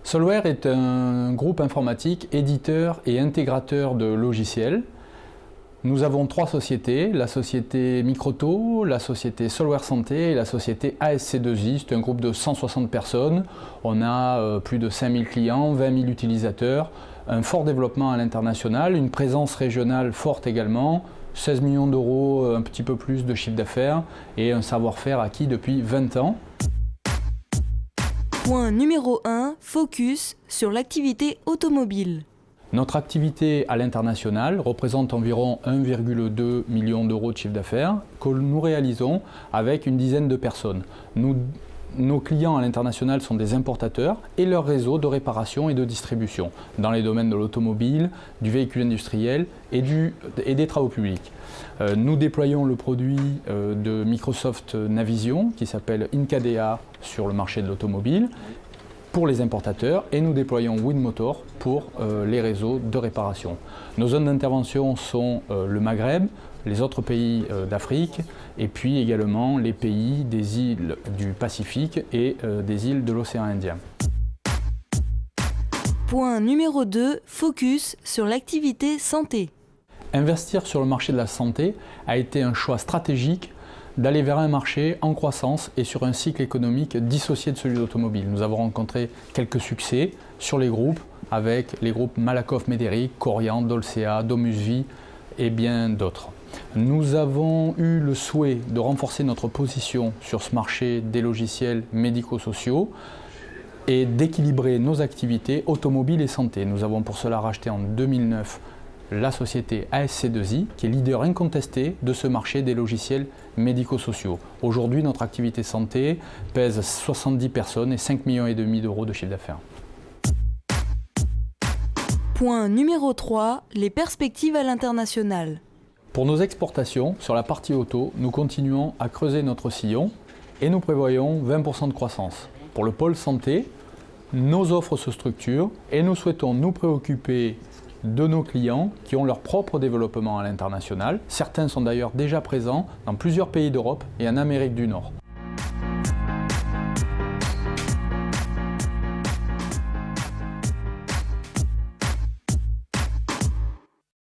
Solware est un groupe informatique éditeur et intégrateur de logiciels. Nous avons 3 sociétés, la société Microto, la société Solware Santé et la société ASC2I. C'est un groupe de 160 personnes. On a plus de 5000 clients, 20 000 utilisateurs, un fort développement à l'international, une présence régionale forte également, 16 millions d'euros, un petit peu plus de chiffre d'affaires et un savoir-faire acquis depuis 20 ans. Point numéro 1, focus sur l'activité automobile. Notre activité à l'international représente environ 1,2 million d'euros de chiffre d'affaires que nous réalisons avec une dizaine de personnes. Nos clients à l'international sont des importateurs et leur réseau de réparation et de distribution dans les domaines de l'automobile, du véhicule industriel et des travaux publics. Nous déployons le produit de Microsoft Navision qui s'appelle Incadea sur le marché de l'automobile pour les importateurs et nous déployons Winmotor pour les réseaux de réparation. Nos zones d'intervention sont le Maghreb, les autres pays d'Afrique et puis également les pays des îles du Pacifique et des îles de l'océan Indien. Point numéro 2, focus sur l'activité santé. Investir sur le marché de la santé a été un choix stratégique d'aller vers un marché en croissance et sur un cycle économique dissocié de celui de l'automobile. Nous avons rencontré quelques succès sur les groupes avec les groupes Malakoff Médéric, Corian, Dolcea, Domusvi et bien d'autres. Nous avons eu le souhait de renforcer notre position sur ce marché des logiciels médico-sociaux et d'équilibrer nos activités automobiles et santé. Nous avons pour cela racheté en 2009 la société ASC2I, qui est leader incontesté de ce marché des logiciels médico-sociaux. Aujourd'hui, notre activité santé pèse 70 personnes et 5,5 millions d'euros de chiffre d'affaires. Point numéro 3, les perspectives à l'international. Pour nos exportations, sur la partie auto, nous continuons à creuser notre sillon et nous prévoyons 20% de croissance. Pour le pôle santé, nos offres se structurent et nous souhaitons nous préoccuper de nos clients qui ont leur propre développement à l'international. Certains sont d'ailleurs déjà présents dans plusieurs pays d'Europe et en Amérique du Nord.